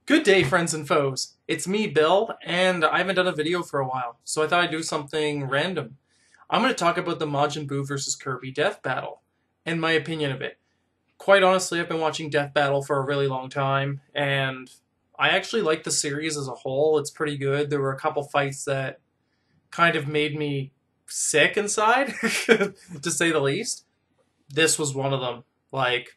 Good day, friends and foes. It's me, Bill, and I haven't done a video for a while, so I thought I'd do something random. I'm going to talk about the Majin Buu versus Kirby death battle, and my opinion of it. Quite honestly, I've been watching Death Battle for a really long time, and I actually like the series as a whole. It's pretty good. There were a couple fights that kind of made me sick inside, to say the least. This was one of them. Like,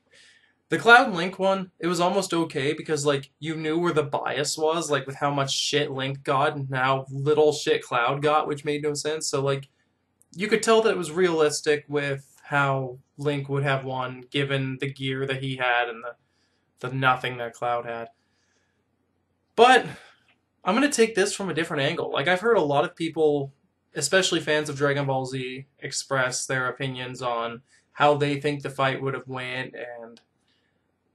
the Cloud and Link one, it was almost okay because, like, you knew where the bias was, like, with how much shit Link got and how little shit Cloud got, which made no sense. So, like, you could tell that it was realistic with how Link would have won given the gear that he had and the nothing that Cloud had. But I'm going to take this from a different angle. Like, I've heard a lot of people, especially fans of Dragon Ball Z, express their opinions on how they think the fight would have went, and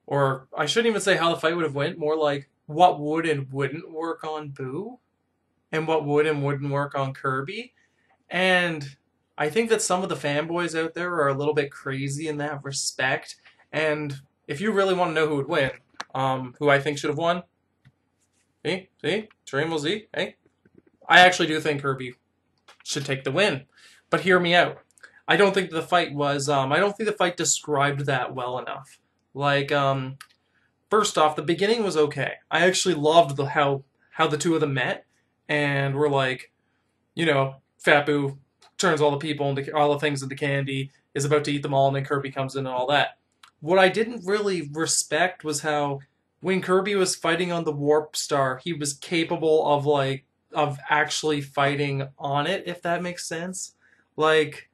or I shouldn't even say how the fight would have went, more like what would and wouldn't work on Boo, and what would and wouldn't work on Kirby. And I think that some of the fanboys out there are a little bit crazy in that respect. And if you really want to know who would win, who I think should have won, see, Dream will Z, hey, I actually do think Kirby should take the win. But hear me out. I don't think the fight was, I don't think the fight described that well enough. Like, first off, the beginning was okay. I actually loved how the two of them met, and were like, you know, Fat Boo turns all the people into all the things into candy, is about to eat them all, and then Kirby comes in and all that. What I didn't really respect was how when Kirby was fighting on the Warp Star, he was capable of actually fighting on it, if that makes sense. Like,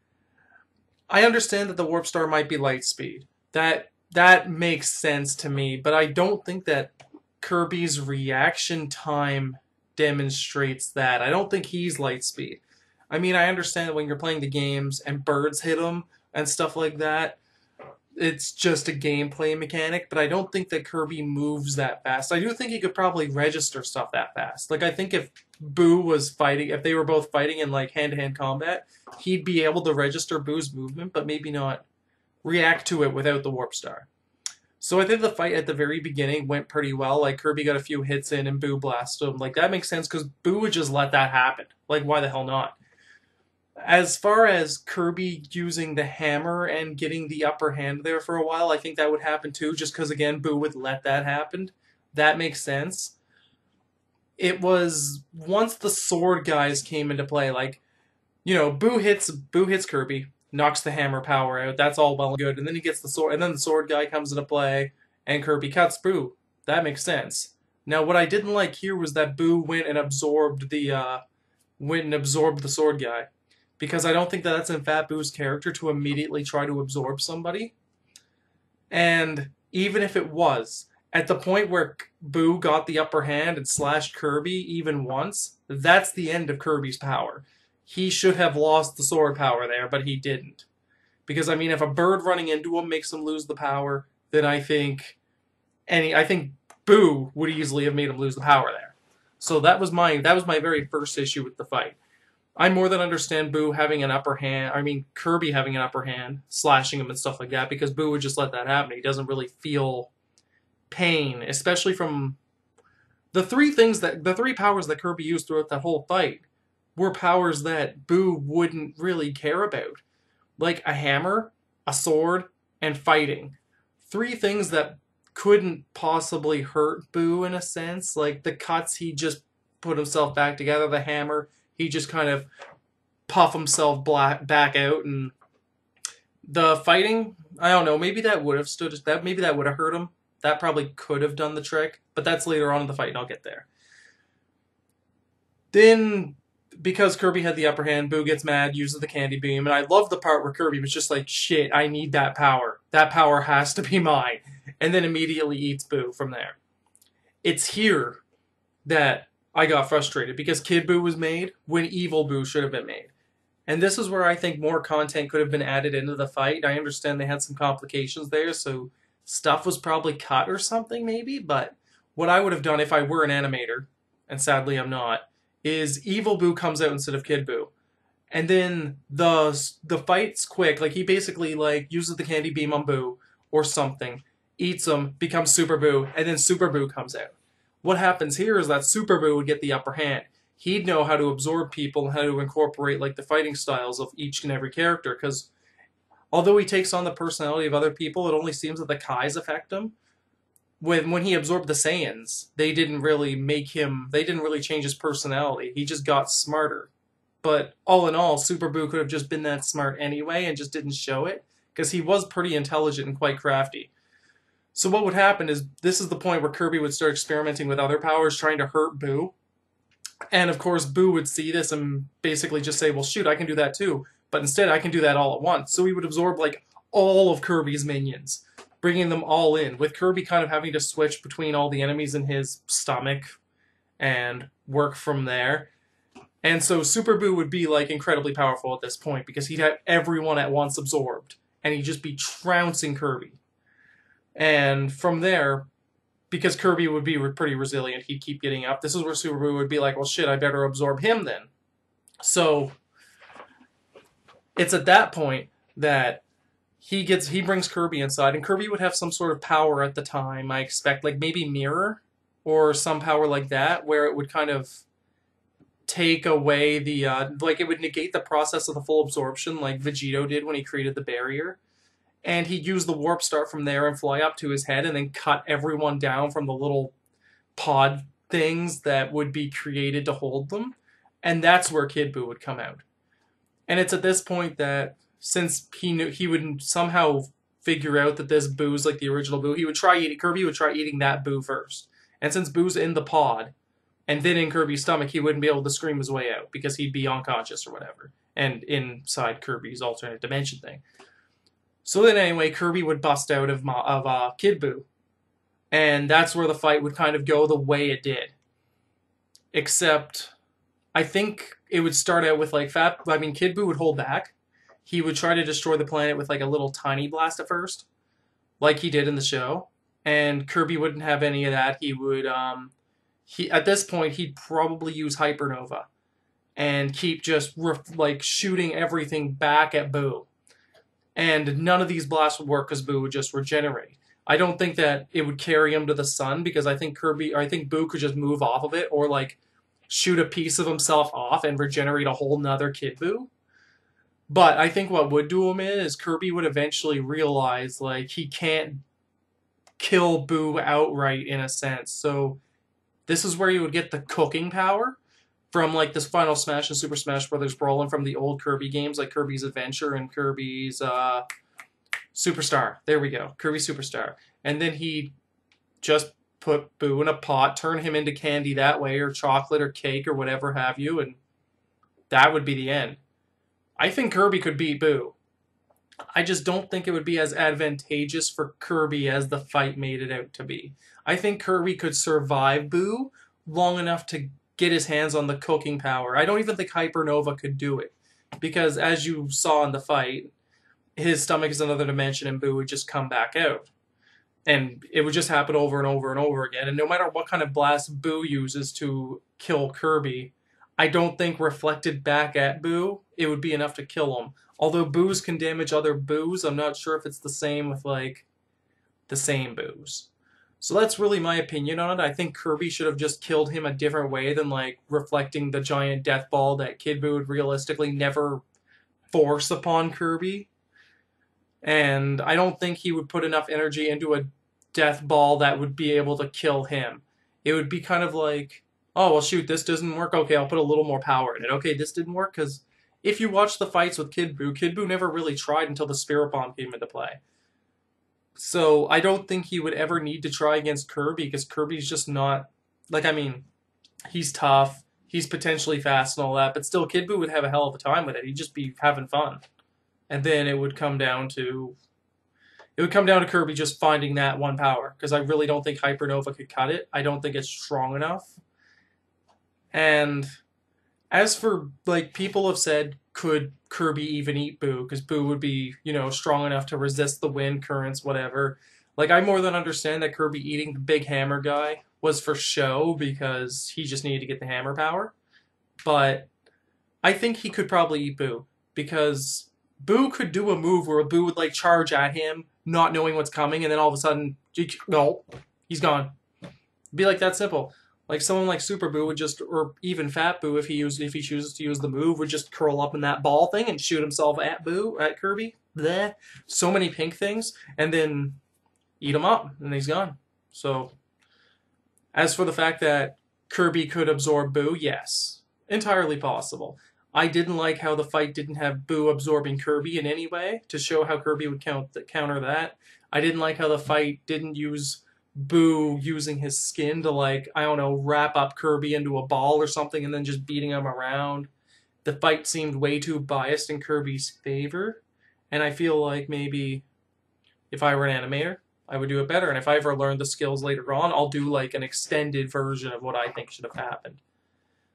I understand that the Warp Star might be light speed. That makes sense to me, but I don't think that Kirby's reaction time demonstrates that. I don't think he's light speed. I mean, I understand that when you're playing the games and birds hit him and stuff like that, it's just a gameplay mechanic, but I don't think that Kirby moves that fast. I do think he could probably register stuff that fast. Like, I think if Boo was fighting, if they were both fighting in, like, hand-to-hand combat, he'd be able to register Boo's movement, but maybe not react to it without the Warp Star. So I think the fight at the very beginning went pretty well. Like, Kirby got a few hits in and Boo blasted him. Like, that makes sense because Boo would just let that happen. Like, why the hell not? As far as Kirby using the hammer and getting the upper hand there for a while, I think that would happen too, just because, again, Boo would let that happen. That makes sense. It was once the sword guys came into play, like, you know, Boo hits Kirby, knocks the hammer power out. That's all well and good. And then he gets the sword, and then the sword guy comes into play, and Kirby cuts Boo. That makes sense. Now, what I didn't like here was that Boo went and absorbed the sword guy, because I don't think that that's in Fat Boo's character to immediately try to absorb somebody. And even if it was, at the point where Boo got the upper hand and slashed Kirby even once, that's the end of Kirby's power. He should have lost the sword power there, but he didn't. Because, I mean, if a bird running into him makes him lose the power, then I think Boo would easily have made him lose the power there. So that was my very first issue with the fight. I more than understand Boo having an upper hand, Kirby having an upper hand, slashing him and stuff like that, because Boo would just let that happen. He doesn't really feel pain, especially from the three powers that Kirby used throughout that whole fight were powers that Boo wouldn't really care about. Like a hammer, a sword, and fighting. Three things that couldn't possibly hurt Boo in a sense. Like the cuts, he just put himself back together. The hammer, he just kind of puff himself back out. And the fighting, I don't know, maybe that would have maybe that would have hurt him. That probably could have done the trick, but that's later on in the fight, and I'll get there. Then, because Kirby had the upper hand, Boo gets mad, uses the candy beam, and I love the part where Kirby was just like, shit, I need that power. That power has to be mine. And then immediately eats Boo from there. It's here that I got frustrated, because Kid Boo was made when Evil Boo should have been made. And this is where I think more content could have been added into the fight. I understand they had some complications there, so stuff was probably cut or something maybe, but what I would have done if I were an animator, and sadly I'm not, is Evil Boo comes out instead of Kid Boo. And then the fight's quick. Like, he basically, like, uses the candy beam on Boo or something. eats him, becomes Super Boo, and then Super Boo comes out. What happens here is that Super Boo would get the upper hand. He'd know how to absorb people and how to incorporate like the fighting styles of each and every character, because although he takes on the personality of other people, it only seems that the Kais affect him. When he absorbed the Saiyans, they didn't really change his personality. He just got smarter. But all in all, Super Boo could have just been that smart anyway and just didn't show it, because he was pretty intelligent and quite crafty. So what would happen is, this is the point where Kirby would start experimenting with other powers, trying to hurt Boo. And of course, Boo would see this and basically just say, well, shoot, I can do that too. But instead, I can do that all at once. So he would absorb like all of Kirby's minions, bringing them all in, with Kirby kind of having to switch between all the enemies in his stomach and work from there. And so Super Boo would be like incredibly powerful at this point, because he'd have everyone at once absorbed, and he'd just be trouncing Kirby. And from there, because Kirby would be pretty resilient, he'd keep getting up. This is where Super Boo would be like, well, shit, I better absorb him then. So it's at that point that he brings Kirby inside, and Kirby would have some sort of power at the time, I expect, like maybe Mirror, or some power like that, where it would kind of take away the, like it would negate the process of the full absorption, like Vegito did when he created the barrier. And he'd use the warp start from there and fly up to his head and then cut everyone down from the little pod things that would be created to hold them. And that's where Kid Boo would come out. And it's at this point that, since he knew he would somehow figure out that this Boo's like the original Boo, Kirby would try eating that Boo first. And since Boo's in the pod, and then in Kirby's stomach, he wouldn't be able to scream his way out, because he'd be unconscious or whatever. And inside Kirby's alternate dimension thing. So then anyway, Kirby would bust out of Kid Boo. And that's where the fight would kind of go the way it did. Except, I think it would start out with like Kid Boo would hold back. He would try to destroy the planet with like a little tiny blast at first, like he did in the show. And Kirby wouldn't have any of that. He would, at this point, he'd probably use Hypernova and keep just like shooting everything back at Boo. And none of these blasts would work, because Boo would just regenerate. I don't think that it would carry him to the sun, because I think Boo could just move off of it, or like shoot a piece of himself off and regenerate a whole nother Kid Boo. But I think what would do him is Kirby would eventually realize like he can't kill Boo outright, in a sense. So this is where you would get the cooking power from like this Final Smash and Super Smash Bros. Brawl, and from the old Kirby games like Kirby's Adventure and Kirby's Superstar. There we go, Kirby Superstar. And then he just put Boo in a pot, turn him into candy that way, or chocolate or cake or whatever have you, and that would be the end. I think Kirby could beat Boo. I just don't think it would be as advantageous for Kirby as the fight made it out to be. I think Kirby could survive Boo long enough to get his hands on the cooking power. I don't even think Hypernova could do it, because as you saw in the fight, his stomach is another dimension and Boo would just come back out. And it would just happen over and over and over again. And no matter what kind of blast Boo uses to kill Kirby, I don't think reflected back at Boo, it would be enough to kill him. Although Boos can damage other Boos, I'm not sure if it's the same with like the same Boos. So that's really my opinion on it. I think Kirby should have just killed him a different way than like reflecting the giant death ball that Kid Boo would realistically never force upon Kirby. And I don't think he would put enough energy into a death ball that would be able to kill him. It would be kind of like, oh, well, shoot, this doesn't work. Okay, I'll put a little more power in it. Okay, this didn't work, because if you watch the fights with Kid Boo never really tried until the Spirit Bomb came into play. So I don't think he would ever need to try against Kirby, because Kirby's just not, like, I mean, he's tough, he's potentially fast and all that, but still Kid Boo would have a hell of a time with it. He'd just be having fun. And then it would come down to Kirby just finding that one power, because I really don't think Hypernova could cut it. I don't think it's strong enough. And as for, like, people have said, could Kirby even eat Boo? Because Boo would be, you know, strong enough to resist the wind currents, whatever. Like, I more than understand that Kirby eating the big hammer guy was for show, because he just needed to get the hammer power. But I think he could probably eat Boo, because Boo could do a move where Boo would, like, charge at him, not knowing what's coming, and then all of a sudden No, he's gone. It'd be like that simple. Like someone like Super Boo would just, or even Fat Boo, if he chooses to use the move, would just curl up in that ball thing and shoot himself at Kirby. Bleh. So many pink things, and then eat him up, and he's gone. So, as for the fact that Kirby could absorb Boo, yes, entirely possible. I didn't like how the fight didn't have Boo absorbing Kirby in any way to show how Kirby would counter that. I didn't like how the fight didn't use Boo using his skin to, like, I don't know, wrap up Kirby into a ball or something and then just beating him around. The fight seemed way too biased in Kirby's favor, and I feel like maybe if I were an animator, I would do it better. And if I ever learn the skills later on, I'll do like an extended version of what I think should have happened.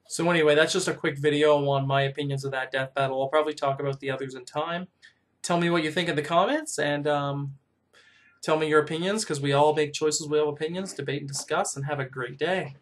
So anyway, that's just a quick video on my opinions of that death battle. I'll probably talk about the others in time. Tell me what you think in the comments, and tell me your opinions, because we all make choices, we have opinions, debate and discuss, and have a great day.